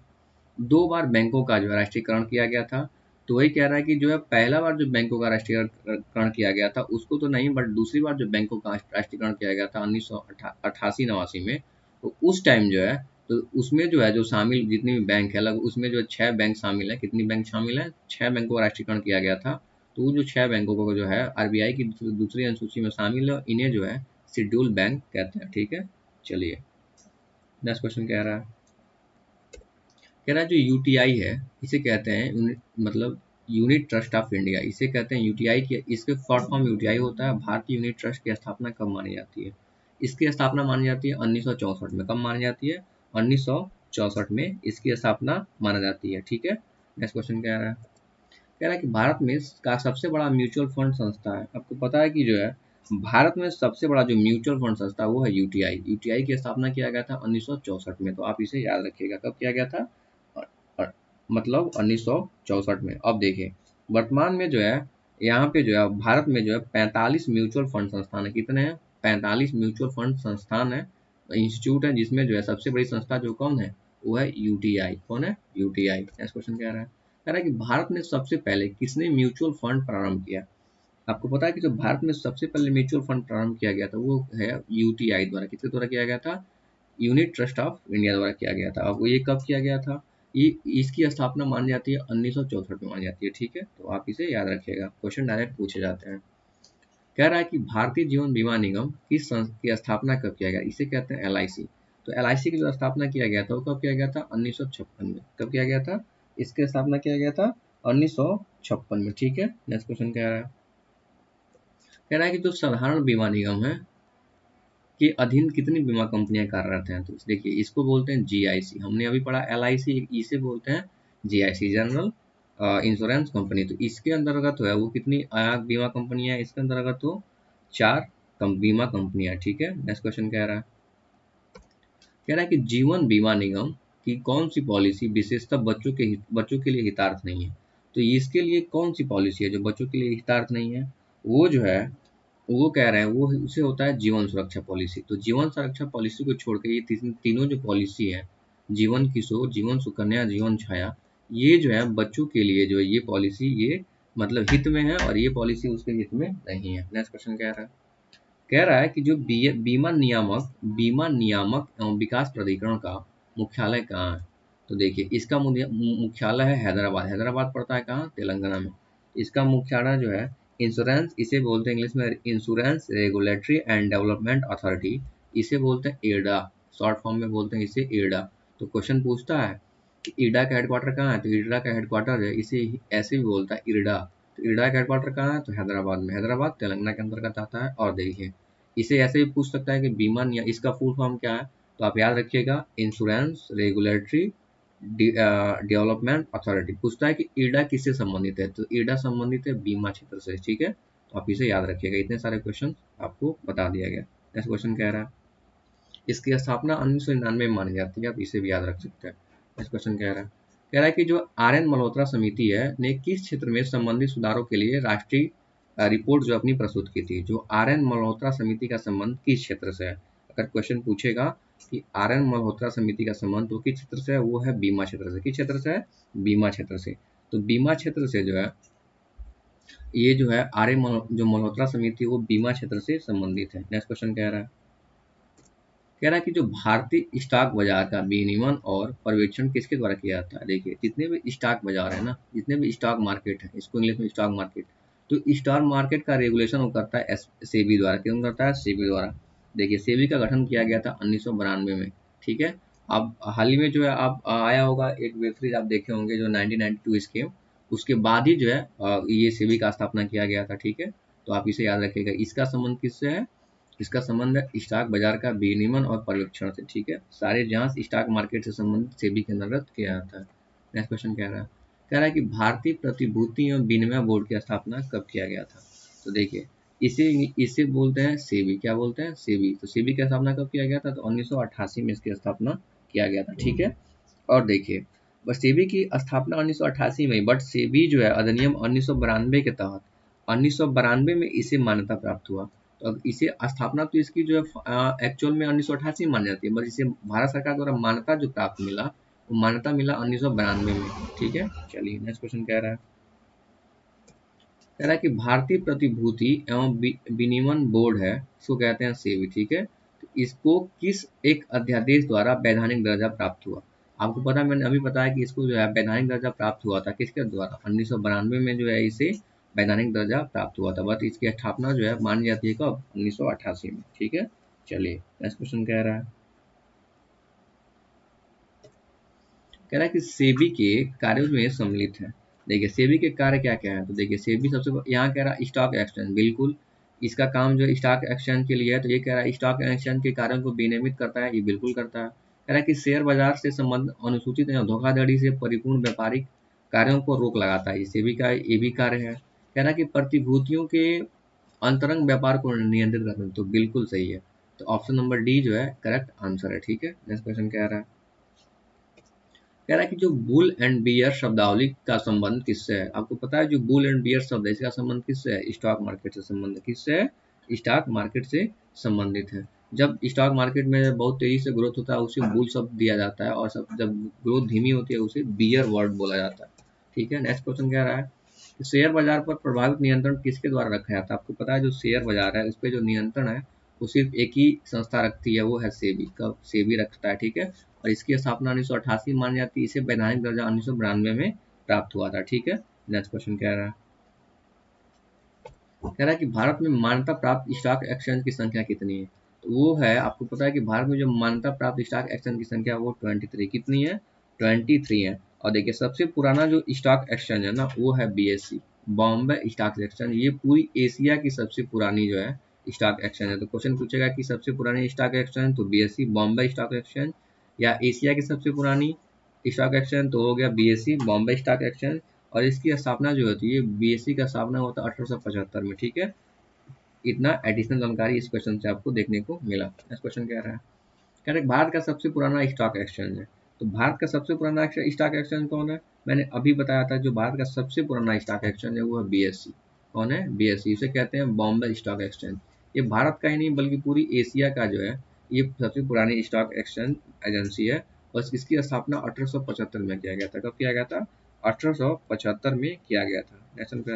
2 बार बैंकों का जो है राष्ट्रीयकरण किया गया था। तो वही कह रहा है कि जो है पहला बार जो बैंकों का राष्ट्रीयकरण किया गया था उसको तो नहीं, बट दूसरी बार जो बैंकों का राष्ट्रीयकरण किया गया था 1988-89 में, तो उस टाइम जो है तो उसमें जो है जो शामिल जितनी भी बैंक है लगभग उसमें जो 6 बैंक शामिल है। कितनी बैंक शामिल है, 6 बैंकों का राष्ट्रीयकरण किया गया था। तो वो जो 6 बैंकों को जो है आरबीआई की दूसरी अनुसूची में शामिल है, इन्हें जो है शेड्यूल बैंक कहते हैं। ठीक है, चलिए नेक्स्ट क्वेश्चन कह रहा है जो यूटीआई है इसे कहते हैं मतलब यूनिट ट्रस्ट ऑफ इंडिया, इसे कहते हैं यूटीआई की, इसके शॉर्ट फॉर्म यूटीआई होता है। भारतीय यूनिट ट्रस्ट की स्थापना कब मानी जाती है, इसकी स्थापना मानी जाती है 1964 में। कब मानी जाती है, 1964 में इसकी स्थापना माना जाती है। ठीक है, नेक्स्ट क्वेश्चन कह रहा है कि भारत में का सबसे बड़ा म्यूचुअल फंड संस्था है। आपको पता है कि जो है भारत में सबसे बड़ा जो म्यूचुअल फंड संस्था वो है यूटीआई। यूटीआई की स्थापना किया गया था 1964 में, तो आप इसे याद रखिएगा कब किया गया था, मतलब 1964 में। अब देखिए वर्तमान में जो है यहाँ पे जो है भारत में जो है 45 म्यूचुअल फंड संस्थान है। कितने हैं, 45 म्यूचुअल फंड संस्थान है, इंस्टीट्यूट है, जिसमें जो है सबसे बड़ी संस्था जो कौन है वो है यूटीआई। कौन है, यूटीआई। नेक्स्ट क्वेश्चन कह रहा है कि भारत में सबसे पहले किसने म्यूचुअल फंड प्रारंभ किया। आपको पता है कि जो भारत में सबसे पहले म्यूचुअल फंड प्रारंभ किया गया था वो है यूटीआई द्वारा। किसके द्वारा किया गया था, यूनिट ट्रस्ट ऑफ इंडिया द्वारा किया गया था। अब ये कब किया गया था, ये इसकी स्थापना मानी जाती है 1964 में मानी जाती है। ठीक है, तो आप इसे याद रखिएगा, क्वेश्चन डायरेक्ट पूछे जाते हैं। कह रहा है कि भारतीय जीवन बीमा निगम की स्थापना कब किया गया, इसे कहते हैं एलआईसी। तो एलआईसी की जो स्थापना किया गया था वो कब किया गया था, 1956 में। कब किया गया था, इसकी स्थापना किया गया था 1956 में। ठीक है, नेक्स्ट क्वेश्चन कह रहा है कि जो साधारण बीमा निगम है के अधीन कितनी बीमा कंपनियां कार्यरत हैं, तो देखिए इसको बोलते हैं जीआईसी। हमने अभी पढ़ा एलआईसी, इसे बोलते हैं जीआईसी, जनरल इंश्योरेंस कंपनी। तो इसके अंतर्गत है वो कितनी बीमा कंपनियां, इसके अंतर्गत तो 4 बीमा कंपनियां। ठीक है, नेक्स्ट क्वेश्चन कह रहा है कि जीवन बीमा निगम की कौन सी पॉलिसी विशेषतः बच्चों के लिए हितार्थ नहीं है। तो इसके लिए कौन सी पॉलिसी है जो बच्चों के लिए हितार्थ नहीं है, वो जो है वो कह रहे हैं वो उसे होता है जीवन सुरक्षा पॉलिसी। तो जीवन सुरक्षा पॉलिसी को छोड़ के ये तीनों जो पॉलिसी है, जीवन किशोर, जीवन सुकन्या, जीवन छाया, ये जो है बच्चों के लिए जो है ये पॉलिसी ये मतलब हित में है और ये पॉलिसी उसके हित में नहीं है। नेक्स्ट क्वेश्चन कह रहा है कि जो बीमा नियामक एवं विकास प्राधिकरण का मुख्यालय कहाँ है। तो देखिए इसका मुख्यालय है हैदराबाद। हैदराबाद पड़ता है कहाँ, तेलंगाना में। इसका मुख्यालय जो है इंश्योरेंस, इसे बोलते हैं इंग्लिश में insurance regulatory and development authority, इसे बोलते हैं इरडा, शॉर्ट फॉर्म में बोलते हैं इसे इरडा। तो क्वेश्चन पूछता है कि इरडा का हेडक्वार्टर कहाँ है, तो इरडा का हेडक्वार्टर है इसे ऐसे भी बोलता है इरडा। तो इरडा का हेडक्वार्टर कहाँ है, तो हैदराबाद में। हैदराबाद तेलंगाना के अंतर्गत आता है। और देखिए इसे ऐसे भी पूछ सकता है कि बीमा इसका फुल फॉर्म क्या है, तो आप याद रखिएगा इंश्योरेंस रेगुलेटरी डेवलपमेंट अथॉरिटी। पूछता है कि ईडा किससे संबंधित है, तो ईडा संबंधित है बीमा क्षेत्र से। ठीक है, तो आप इसे याद रखिएगा। इतने सारे क्वेश्चन आपको बता दिया गया। नेक्स्ट क्वेश्चन कह रहा है इसकी स्थापना 1999 में मानी जाती है, आप इसे भी याद रख सकते हैं। नेक्स्ट क्वेश्चन कह रहा है कि जो आर एन मल्होत्रा समिति है ने किस क्षेत्र में संबंधित सुधारों के लिए राष्ट्रीय रिपोर्ट जो अपनी प्रस्तुत की थी। जो आर एन मल्होत्रा समिति का संबंध किस क्षेत्र से है, अगर क्वेश्चन पूछेगा कि आर एन मल्होत्रा समिति का संबंध तो किस क्षेत्र से है, वो है बीमा क्षेत्र से। किस क्षेत्र से है, बीमा क्षेत्र से। तो बीमा क्षेत्र से जो है ये जो है आर एन जो मल्होत्रा समिति वो बीमा क्षेत्र से संबंधित है। नेक्स्ट क्वेश्चन कह रहा कह रहा है कि जो भारतीय स्टॉक बाजार का विनियमन और पर्यवेक्षण किसके द्वारा किया जाता है। देखिए जितने भी स्टॉक बाजार है ना, जितने भी स्टॉक मार्केट है, इसको इंग्लिश में स्टॉक मार्केट, तो स्टॉक मार्केट का रेगुलेशन वो करता है सेबी द्वारा। क्यों करता है? सेबी द्वारा। देखिए सेबी का गठन किया गया था 1992 में। ठीक है। अब हाल ही में जो है आप आया होगा एक वेब सीरीज आप देखे होंगे जो 1992 स्कीम, उसके बाद ही जो है ये सेबी का स्थापना किया गया था। ठीक है। तो आप इसे याद रखिएगा। इसका संबंध किससे है? इसका संबंध है स्टॉक बाजार का विनियमन और पर्यवेक्षण से। ठीक है। सारे जांच स्टॉक मार्केट से संबंधित सेबी के अंतर्गत किया जाता है। नेक्स्ट क्वेश्चन कह रहा है, कि भारतीय प्रतिभूति एवं विनिमय बोर्ड की स्थापना कब किया गया था। तो देखिए इसे इसे बोलते हैं सेबी। क्या बोलते हैं? सेबी। तो सेबी की स्थापना कब किया गया था? तो 1988 में इसकी स्थापना किया गया था। ठीक है। और देखिए बस सेबी की स्थापना 1988 में, बट सेबी जो है अधिनियम 1992 के तहत 1992 में इसे मान्यता प्राप्त हुआ। तो अब इसे स्थापना तो इसकी जो है एक्चुअल में 1988 मानी जाती है, बट इसे भारत सरकार द्वारा मान्यता जो प्राप्त मिला, वो मान्यता मिला 1992 में। ठीक है। चलिए नेक्स्ट क्वेश्चन कह रहा है, कि भारतीय प्रतिभूति एवं विनियमन बोर्ड है, इसको कहते हैं सेबी। ठीक है। तो इसको किस एक अध्यादेश द्वारा वैधानिक दर्जा प्राप्त हुआ। आपको पता है, मैंने अभी बताया कि इसको जो है वैधानिक दर्जा प्राप्त हुआ था किसके द्वारा? 1992 में जो है इसे वैधानिक दर्जा प्राप्त हुआ था, बट इसकी स्थापना जो है मानी जाती है कब? 1988 में। ठीक है। चलिए नेक्स्ट क्वेश्चन कह रहा है, कि सेबी के कार्यों में सम्मिलित है। देखिए सेबी के कार्य क्या क्या है। तो देखिए सेबी सबसे यहाँ कह रहा है स्टॉक एक्सचेंज, बिल्कुल इसका काम जो स्टॉक एक्सचेंज के लिए है। तो ये कह रहा है स्टॉक एक्सचेंज के कार्यों को विनियमित करता है, ये बिल्कुल करता है। कह रहा है कि शेयर बाजार से संबंध अनुसूचित या धोखाधड़ी से परिपूर्ण व्यापारिक कार्यों को रोक लगाता है, ये सेबी का ये भी कार्य है। कह रहा है कि प्रतिभूतियों के अंतरंग व्यापार को नियंत्रित करता है, तो बिल्कुल सही है। तो ऑप्शन नंबर डी जो है करेक्ट आंसर है। ठीक है। नेक्स्ट क्वेश्चन कह रहा है, कि जो बुल एंड बियर शब्दावली का संबंध किससे है। आपको पता है जो बुल एंड बियर शब्द है इसका संबंध किससे है? स्टॉक मार्केट से संबंध किससे है? स्टॉक मार्केट से संबंधित है। जब स्टॉक मार्केट में बहुत तेजी से ग्रोथ होता है उसे बुल शब्द दिया जाता है, और जब ग्रोथ धीमी होती है उसे बियर वर्ड बोला जाता है। ठीक है। नेक्स्ट क्वेश्चन कह रहा है, शेयर बाजार पर प्रभावित नियंत्रण किसके द्वारा रखा जाता है। आपको पता है जो शेयर बाजार है उस पर जो नियंत्रण है वो सिर्फ एक ही संस्था रखती है, वो है सेबी का, सेबी रखता है। ठीक है। और इसकी स्थापना 1988 मानी जाती है, इसे वैधानिक दर्जा 1992 में प्राप्त हुआ था। ठीक है। नेक्स्ट क्वेश्चन कह रहा है, कि भारत में मान्यता प्राप्त स्टॉक एक्सचेंज की संख्या कितनी है। तो वो है, आपको पता है कि भारत में जो मान्यता प्राप्त स्टॉक एक्सचेंज की संख्या वो 23। कितनी है? 23 है। और देखिए सबसे पुराना जो स्टॉक एक्सचेंज है ना वो है बीएससी, बॉम्बे स्टॉक एक्सचेंज। ये पूरी एशिया की सबसे पुरानी जो है स्टॉक एक्सचेंज है। तो क्वेश्चन पूछेगा कि सबसे पुरानी स्टॉक एक्सचेंज, तो बीएससी बॉम्बे स्टॉक एक्सचेंज, या एशिया की सबसे पुरानी स्टॉक एक्सचेंज तो हो गया बीएससी बॉम्बे स्टॉक एक्सचेंज। और इसकी स्थापना जो होती है बीएससी का स्थापना होता है 1875 में। ठीक है। इतना एडिशनल जानकारी इस क्वेश्चन से आपको देखने को मिला। नेक्स्ट क्वेश्चन कह रहा है, भारत का सबसे पुराना स्टॉक एक्सचेंज है। तो भारत का सबसे पुराना स्टॉक एक्सचेंज कौन है? मैंने अभी बताया था जो भारत का सबसे पुराना स्टॉक एक्सचेंज है वो है बीएससी। कौन है? बीएससी। इसे कहते हैं बॉम्बे स्टॉक एक्सचेंज। ये भारत का ही नहीं बल्कि पूरी एशिया का जो है ये सबसे पुरानी स्टॉक एक्सचेंज एजेंसी है। और इसकी स्थापना 1875 में किया गया था। कब किया गया था? 1875 में किया गया था। नेक्स्ट कह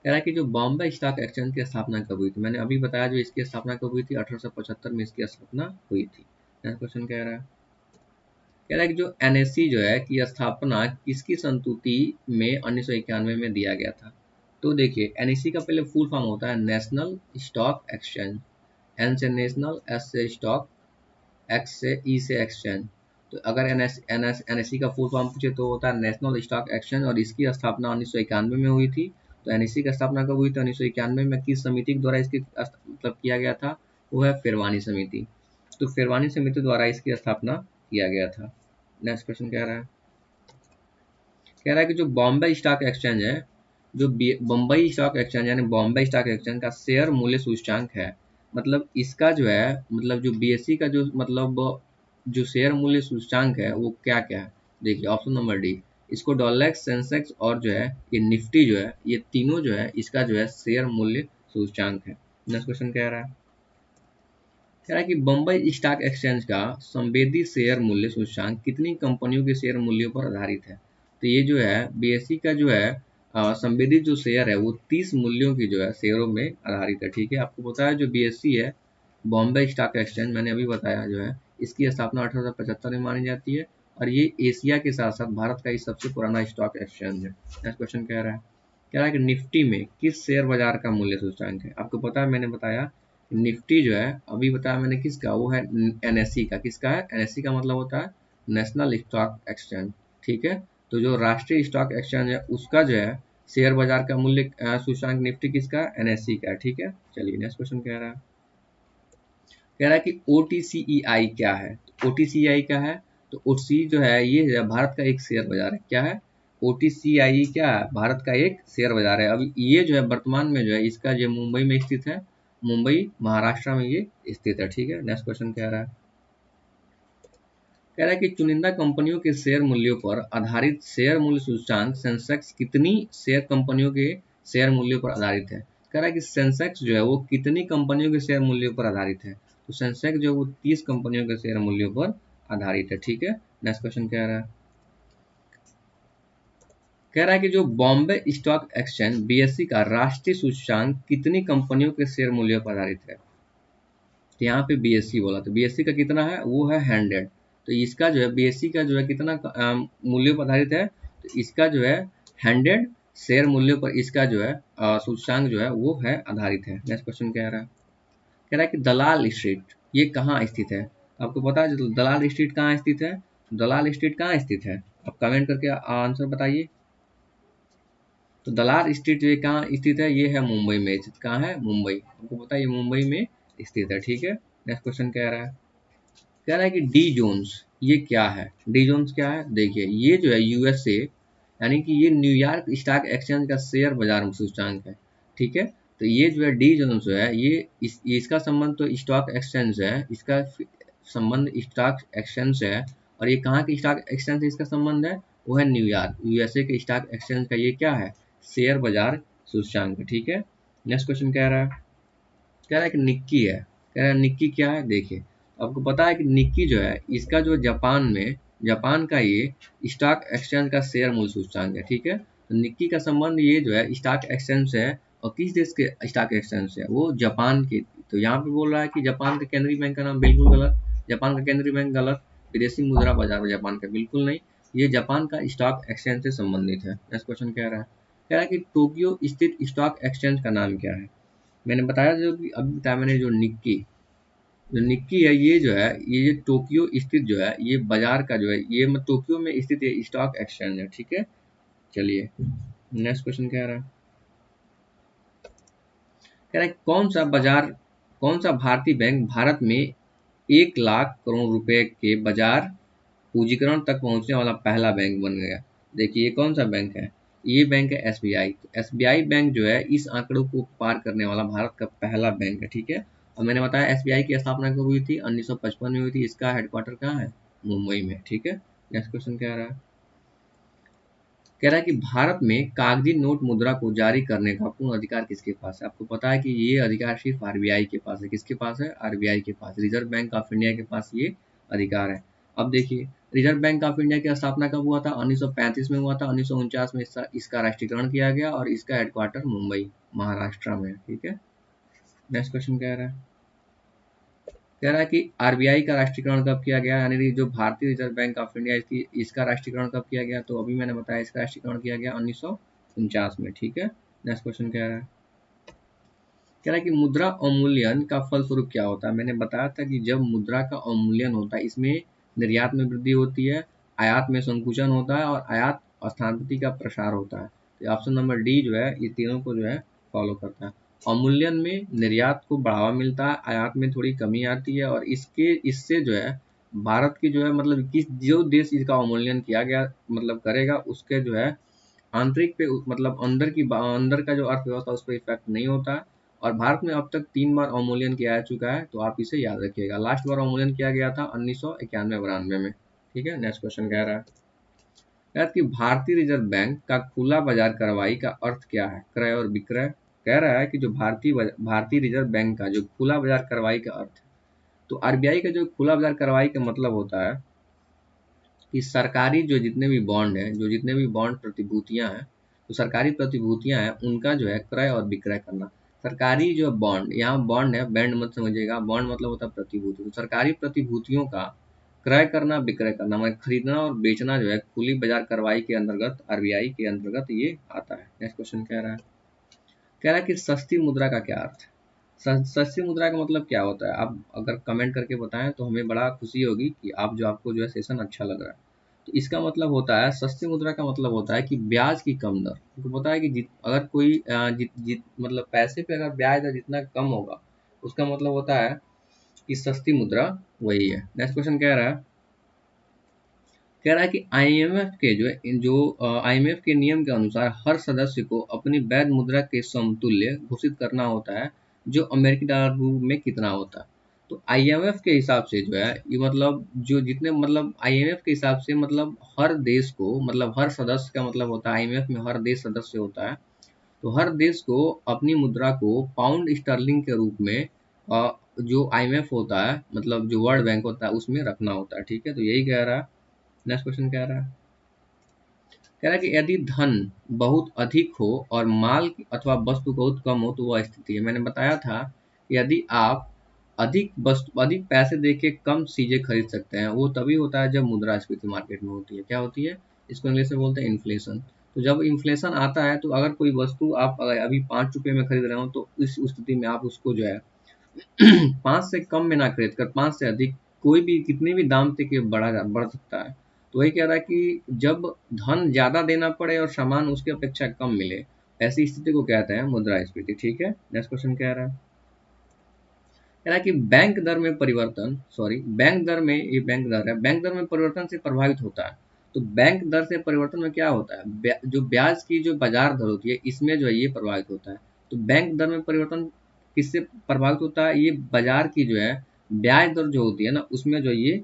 रहा है कि जो बॉम्बे स्टॉक एक्सचेंज की स्थापना कब हुई थी। मैंने अभी बताया जो इसकी स्थापना कब हुई थी, 1875 में इसकी स्थापना हुई थी। नेक्स्ट क्वेश्चन कह रहा है, कि जो एनएससी जो है की स्थापना किसकी संस्तुति में 1991 में दिया गया था। तो देखिए एनएससी का पहले फुल फॉर्म होता है नेशनल स्टॉक एक्सचेंज। एन से नेशनल, एस से स्टॉक, एक्स से ई से एक्सचेंज। तो अगर एनएससी का फुल फॉर्म पूछे तो होता है नेशनल स्टॉक एक्सचेंज, और इसकी स्थापना 1991 में हुई थी। तो एनएससी की स्थापना कब हुई थी? 1991 में। किस समिति के द्वारा इसकी मतलब किया गया था? वो है फिरवानी समिति। तो फिरवानी समिति द्वारा इसकी स्थापना किया गया था। नेक्स्ट क्वेश्चन कह रहा है, कि जो बॉम्बे स्टॉक एक्सचेंज है, जो बम्बई स्टॉक एक्सचेंज यानी बॉम्बे स्टॉक एक्सचेंज का शेयर मूल्य सूचकांक है, मतलब इसका जो है मतलब जो बीएससी का जो मतलब जो शेयर मूल्य सूचकांक है वो क्या क्या है। देखिए ऑप्शन नंबर डी, इसको डॉलेक्स, सेंसेक्स और जो है ये निफ्टी जो है, ये तीनों जो है इसका जो है शेयर मूल्य सूचकांक है। नेक्स्ट क्वेश्चन कह रहा है, कि बम्बई स्टॉक एक्सचेंज का संवेदी शेयर मूल्य सूचकांक कितनी कंपनियों के शेयर मूल्यों पर आधारित है। तो ये जो है बीएससी का जो है संवेदी जो शेयर है वो 30 मूल्यों की जो है शेयरों में आधारित है। ठीक है। आपको पता है जो बीएससी है बॉम्बे स्टॉक एक्सचेंज मैंने अभी बताया जो है, इसकी स्थापना 1875 में मानी जाती है और ये एशिया के साथ साथ भारत का ही सबसे पुराना स्टॉक एक्सचेंज है। नेक्स्ट क्वेश्चन कह रहा है कि निफ्टी में किस शेयर बाजार का मूल्य सूचकांक है? आपको पता है, मैंने बताया निफ्टी जो है, अभी बताया मैंने किसका, वो है एनएसई का। किसका है? एनएसई का मतलब होता है नेशनल स्टॉक एक्सचेंज, ठीक है। तो जो राष्ट्रीय स्टॉक एक्सचेंज है उसका जो है शेयर बाजार का मूल्य सूचकांक निफ्टी किसका? एनएसई का, ठीक है। चलिए नेक्स्ट क्वेश्चन कह रहा है कि ओटीसीईआई क्या है? ओटीसीईआई क्या है? तो ओटीसी जो है ये भारत का एक शेयर बाजार है। क्या है? ओटीसीआई क्या है? भारत का एक शेयर बाजार है। अभी ये जो है वर्तमान में जो है इसका जो मुंबई में स्थित है, मुंबई महाराष्ट्र में ये स्थित है, ठीक है। नेक्स्ट क्वेश्चन कह रहा है कि चुनिंदा कंपनियों के शेयर मूल्यों पर आधारित शेयर मूल्य सूचकांक सेंसेक्स कितनी शेयर कंपनियों के शेयर मूल्यों पर आधारित है? कह रहा है कि सेंसेक्स जो है वो कितनी कंपनियों के शेयर मूल्यों पर आधारित है? तो सेंसेक्स जो है वो 30 कंपनियों के शेयर मूल्यों पर आधारित है, ठीक है। नेक्स्ट क्वेश्चन कह रहा है कि जो बॉम्बे स्टॉक एक्सचेंज बीएसई का राष्ट्रीय सूचकांक कितनी कंपनियों के शेयर मूल्यों पर आधारित है? तो यहाँ पे बीएससी बोला, तो बीएससी का कितना है? वो है 100। तो इसका जो है बीएससी का जो है कितना मूल्यों पर आधारित है? तो इसका जो है 100 शेयर मूल्यों पर इसका जो है सूचकांक जो है वो है आधारित है। नेक्स्ट क्वेश्चन कह रहा है कि दलाल स्ट्रीट ये कहाँ स्थित है? आपको पता है दलाल स्ट्रीट कहाँ स्थित है? दलाल स्ट्रीट कहाँ स्थित है? आप कमेंट करके आंसर बताइए। तो दलाल स्ट्रीट ये कहाँ स्थित है? ये है मुंबई में स्थित। कहाँ है? मुंबई। आपको पता है ये मुंबई में स्थित है, ठीक है। नेक्स्ट क्वेश्चन कह रहा है कि डी जोन्स ये क्या है? डी जोन्स क्या है? देखिए ये जो है यूएसए यानी कि ये न्यूयॉर्क स्टॉक एक्सचेंज का शेयर बाजार सूचकांक है, ठीक है। तो ये जो है डी जोन्स जो है ये इसका संबंध तो स्टॉक एक्सचेंज से है, इसका संबंध स्टॉक एक्सचेंज से है। और ये कहाँ के स्टॉक एक्सचेंज से इसका संबंध है? वो है न्यूयॉर्क, यूएसए के स्टॉक एक्सचेंज का ये क्या है? शेयर बाजार सूचकांक, ठीक है। नेक्स्ट क्वेश्चन कह रहा है कि निक्की है। कह रहा है निक्की क्या है? देखिए आपको पता है कि निक्की जो है इसका जो जापान में, जापान का ये स्टॉक एक्सचेंज का शेयर मूल्य सूचकांक है, ठीक है। तो निक्की का संबंध ये जो है स्टॉक एक्सचेंज से है और किस देश के स्टॉक एक्सचेंज से है? वो जापान के। तो यहाँ पे बोल रहा है कि जापान के केंद्रीय बैंक का नाम बिल्कुल गलत, जापान का केंद्रीय बैंक गलत, विदेशी मुद्रा बाजार जापान का बिल्कुल नहीं, ये जापान का स्टॉक एक्सचेंज से संबंधित है। नेक्स्ट क्वेश्चन कह रहा है कि टोक्यो स्थित स्टॉक एक्सचेंज का नाम क्या है? मैंने बताया जो कि अभी बताया मैंने जो निक्की है ये जो है ये टोक्यो स्थित जो है ये बाजार का जो है ये टोक्यो में स्थित ये स्टॉक एक्सचेंज है, ठीक है। चलिए नेक्स्ट क्वेश्चन कह रहा है कौन सा भारतीय बैंक भारत में 1 लाख करोड़ रुपए के बाजार पूंजीकरण तक पहुंचने वाला पहला बैंक बन गया? देखिए ये कौन सा बैंक है? ये बैंक है एसबीआई। एसबीआई बैंक जो है इस आंकड़ों को पार करने वाला भारत का पहला बैंक है, ठीक है। और मैंने बताया एसबीआई की स्थापना कब हुई थी? 1955 में हुई थी। इसका हेडक्वार्टर कहाँ है? मुंबई में, ठीक है। नेक्स्ट क्वेश्चन कह रहा है कि भारत में कागजी नोट मुद्रा को जारी करने का पूर्ण अधिकार किसके पास है? आपको पता है कि ये अधिकार सिर्फ आरबीआई के पास है। किसके पास है? आरबीआई के पास, रिजर्व बैंक ऑफ इंडिया के पास ये अधिकार है। अब देखिए रिजर्व बैंक ऑफ इंडिया की स्थापना कब हुआ था? 1935 में हुआ था। 1949 में इसका राष्ट्रीयकरण किया गया और इसका हेडक्वार्टर मुंबई महाराष्ट्र में है, ठीक है। नेक्स्ट क्वेश्चन कह रहा है कि आरबीआई का राष्ट्रीयकरण कब किया गया? यानी कि जो भारतीय रिजर्व बैंक ऑफ इंडिया इसका राष्ट्रीयकरण कब किया गया? तो अभी मैंने बताया इसका राष्ट्रीयकरण किया गया 1949 में, ठीक है। नेक्स्ट क्वेश्चन कह रहा है कि मुद्रा अवमूल्यन का फलस्वरूप क्या होता है? मैंने बताया था कि जब मुद्रा का अवमूल्यन होता है इसमें निर्यात में वृद्धि होती है, आयात में संकुचन होता है और आयात स्थानांतरित का प्रसार होता है। तो ऑप्शन नंबर डी जो है ये तीनों को जो है फॉलो करता है। अवमूल्यन में निर्यात को बढ़ावा मिलता है, आयात में थोड़ी कमी आती है और इससे जो है भारत की जो है मतलब किस जो देश इसका अवमूल्यन किया गया मतलब करेगा उसके जो है आंतरिक पे मतलब अंदर का जो अर्थव्यवस्था उस पर इफेक्ट नहीं होता है। और भारत में अब तक 3 बार अवमूल्यन किया जा चुका है, तो आप इसे याद रखिएगा। लास्ट बार अवमूल्यन किया गया था 1991-92 में, ठीक है। नेक्स्ट क्वेश्चन कह रहा है कि भारतीय रिजर्व बैंक का खुला बाजार कार्रवाई का अर्थ क्या है? क्रय और विक्रय। कह रहा है कि जो भारतीय रिजर्व बैंक का जो खुला बाजार कार्रवाई का अर्थ है, तो आरबीआई का जो खुला बाजार कार्रवाई का मतलब होता है कि सरकारी जो जितने भी बॉन्ड हैं, जो जितने भी बॉन्ड प्रतिभूतियां हैं, तो सरकारी प्रतिभूतियां हैं उनका जो है क्रय और विक्रय करना। सरकारी जो बॉन्ड, यहाँ बॉन्ड है, बैंड मत समझिएगा, बॉन्ड मतलब होता है प्रतिभूति। तो सरकारी प्रतिभूतियों का क्रय करना, विक्रय करना, मतलब खरीदना और बेचना जो है खुली बाजार कार्रवाई के अंतर्गत, आरबीआई के अंतर्गत ये आता है। नेक्स्ट क्वेश्चन कह रहा है, कि सस्ती मुद्रा का क्या अर्थ है? सस्ती मुद्रा का मतलब क्या होता है? आप अगर कमेंट करके बताएं तो हमें बड़ा खुशी होगी कि आपको जो है सेशन अच्छा लग रहा है। तो इसका मतलब होता है, सस्ती मुद्रा का मतलब होता है कि ब्याज की कम दर। तो पता है कि अगर कोई मतलब पैसे पे अगर ब्याज दर जितना कम होगा, उसका मतलब होता है कि सस्ती मुद्रा वही है। नेक्स्ट क्वेश्चन कह रहा है कि आईएमएफ के आईएमएफ के नियम के अनुसार हर सदस्य को अपनी वैध मुद्रा के समतुल्य घोषित करना होता है, जो अमेरिकी डॉलर में कितना होता है। तो आईएमएफ के हिसाब से जो है ये मतलब जो जितने मतलब आईएमएफ के हिसाब से मतलब हर देश को, मतलब हर सदस्य का मतलब होता है, आईएमएफ में हर देश सदस्य होता है, तो हर देश को अपनी मुद्रा को पाउंड स्टर्लिंग के रूप में जो आईएमएफ होता है, मतलब जो वर्ल्ड बैंक होता है, उसमें रखना होता है। ठीक है, तो यही कह रहा है। नेक्स्ट क्वेश्चन कह रहा है, कि यदि धन बहुत अधिक हो और माल अथवा वस्तु बहुत कम हो तो वह स्थिति है। मैंने बताया था कि यदि आप अधिक पैसे देके कम चीजें खरीद सकते हैं, वो तभी होता है जब मुद्रास्फीति मार्केट में होती है। क्या होती है? इसको इंग्लिश में बोलते हैं इन्फ्लेशन। तो जब इन्फ्लेशन आता है, तो अगर कोई वस्तु आप अगर अभी 5 रुपये में खरीद रहे हो, तो इस स्थिति में आप उसको जो है 5 से कम में ना खरीद कर 5 से अधिक, कोई भी कितने भी दाम तक ये बढ़ सकता है। तो वही कह रहा है कि जब धन ज्यादा देना पड़े और सामान उसकी अपेक्षा कम मिले, ऐसी स्थिति को कहते हैं मुद्रास्फीति। ठीक है, नेक्स्ट क्वेश्चन कह रहा है कि बैंक दर है, बैंक दर में परिवर्तन से प्रभावित होता है। तो बैंक दर से परिवर्तन में क्या होता है? जो ब्याज की जो बाजार दर होती है, इसमें जो है ये प्रभावित होता है। तो बैंक दर में परिवर्तन किससे प्रभावित होता है? ये बाजार की जो है ब्याज दर जो होती है ना, उसमें जो ये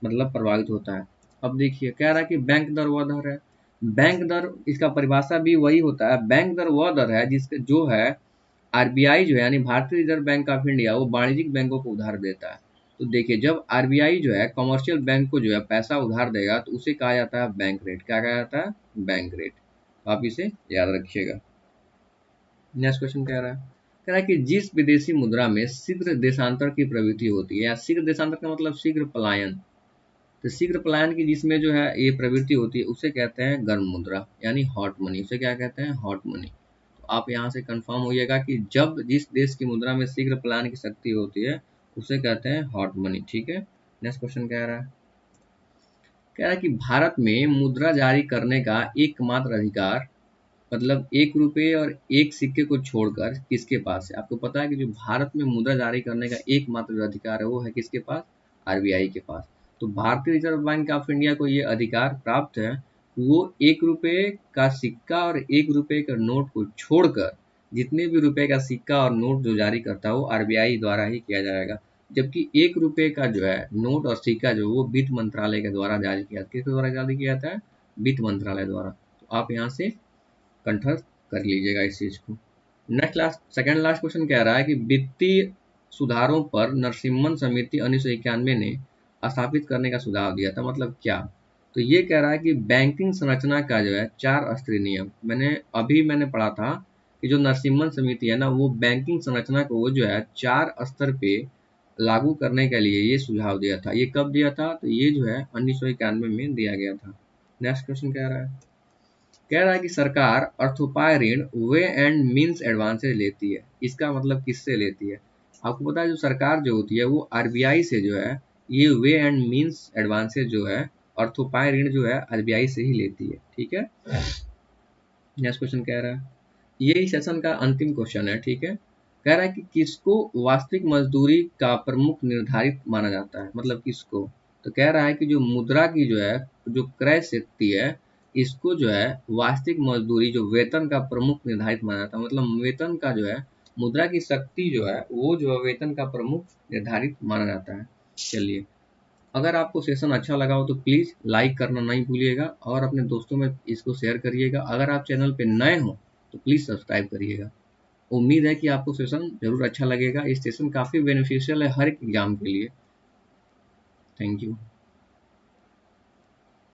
मतलब प्रभावित होता है। अब देखिए, कह रहा है कि बैंक दर वह दर है, बैंक दर इसका परिभाषा भी वही होता है। बैंक दर वह दर है जिसके जो है आरबीआई जो है, यानी भारतीय रिजर्व बैंक ऑफ इंडिया, वो वाणिज्यिक बैंकों को उधार देता है। तो देखिए, जब आरबीआई जो है कमर्शियल बैंक को जो है पैसा उधार देगा, तो उसे कहा जाता है बैंक रेट। क्या कहा जाता है? Bank rate. आप इसे याद रखिएगा। नेक्स्ट क्वेश्चन कह रहा है कि जिस विदेशी मुद्रा में शीघ्र देशांतर की प्रवृत्ति होती है, या शीघ्र देशांतर का मतलब शीघ्र पलायन, तो शीघ्र पलायन की जिसमें जो है ये प्रवृत्ति होती है, उसे कहते हैं गर्म मुद्रा, यानी हॉट मनी। उसे क्या कहते हैं? Hot money. आप यहाँ से कंफर्म होइएगा कि जब जिस देश की मुद्रा में शीघ्र पलायन की शक्ति होती है, उसे कहते हैं हॉट मनी। ठीक है, नेक्स्ट क्वेश्चन कह रहा है कि भारत में मुद्रा जारी करने का एकमात्र अधिकार, मतलब 1 रुपये और 1 सिक्के को छोड़कर, किसके पास है? आपको पता है कि जो भारत में मुद्रा जारी करने का एकमात्र जो अधिकार है, वो है किसके पास? आरबीआई के पास। तो भारतीय रिजर्व बैंक ऑफ इंडिया को ये अधिकार प्राप्त है, वो 1 रुपये का सिक्का और 1 रुपये का नोट को छोड़कर जितने भी रुपए का सिक्का और नोट जो जारी करता है, वो आरबीआई द्वारा ही किया जाएगा। जबकि 1 रुपये का जो है नोट और सिक्का जो वो वित्त मंत्रालय के द्वारा जारी किया, किसके द्वारा जारी किया जाता है? वित्त मंत्रालय द्वारा। तो आप यहाँ से कंठस्थ कर लीजिएगा इस चीज को। सेकंड लास्ट क्वेश्चन कह रहा है कि वित्तीय सुधारों पर नरसिम्हन समिति 1991 ने स्थापित करने का सुझाव दिया था। मतलब क्या? तो ये कह रहा है कि बैंकिंग संरचना का जो है 4 स्तरीय नियम, मैंने पढ़ा था कि जो नरसिम्हन समिति है ना, वो बैंकिंग संरचना को वो जो है 4 स्तर पे लागू करने के लिए ये सुझाव दिया था। ये कब दिया था? तो ये जो है 1991 में दिया गया था। नेक्स्ट क्वेश्चन कह रहा है कि सरकार अर्थोपाय ऋण वे एंड मीन्स एडवांसेज लेती है। इसका मतलब किससे लेती है? आपको पता है, जो सरकार जो होती है वो आरबीआई से जो है ये वे एंड मीन्स एडवांसेज जो है, अर्थोपाय ऋण जो है आरबीआई से ही लेती है। ठीक है, नेक्स्ट क्वेश्चन कह रहा है, ये इस सेशन का अंतिम क्वेश्चन है। ठीक है, कह रहा है कि किसको वास्तविक मजदूरी का प्रमुख निर्धारित माना जाता है? मतलब किसको? तो कह रहा है कि जो मुद्रा की जो है जो क्रय शक्ति है, इसको जो है वास्तविक मजदूरी, जो वेतन का प्रमुख निर्धारित माना जाता है। मतलब वेतन का जो है, मुद्रा की शक्ति जो है वो जो है वेतन का प्रमुख निर्धारित माना जाता है। चलिए, अगर आपको सेशन अच्छा लगा हो तो प्लीज़ लाइक करना नहीं भूलिएगा और अपने दोस्तों में इसको शेयर करिएगा। अगर आप चैनल पे नए हो तो प्लीज़ सब्सक्राइब करिएगा। उम्मीद है कि आपको सेशन जरूर अच्छा लगेगा। इस सेशन काफ़ी बेनिफिशियल है हर एक एग्जाम के लिए। Thank you.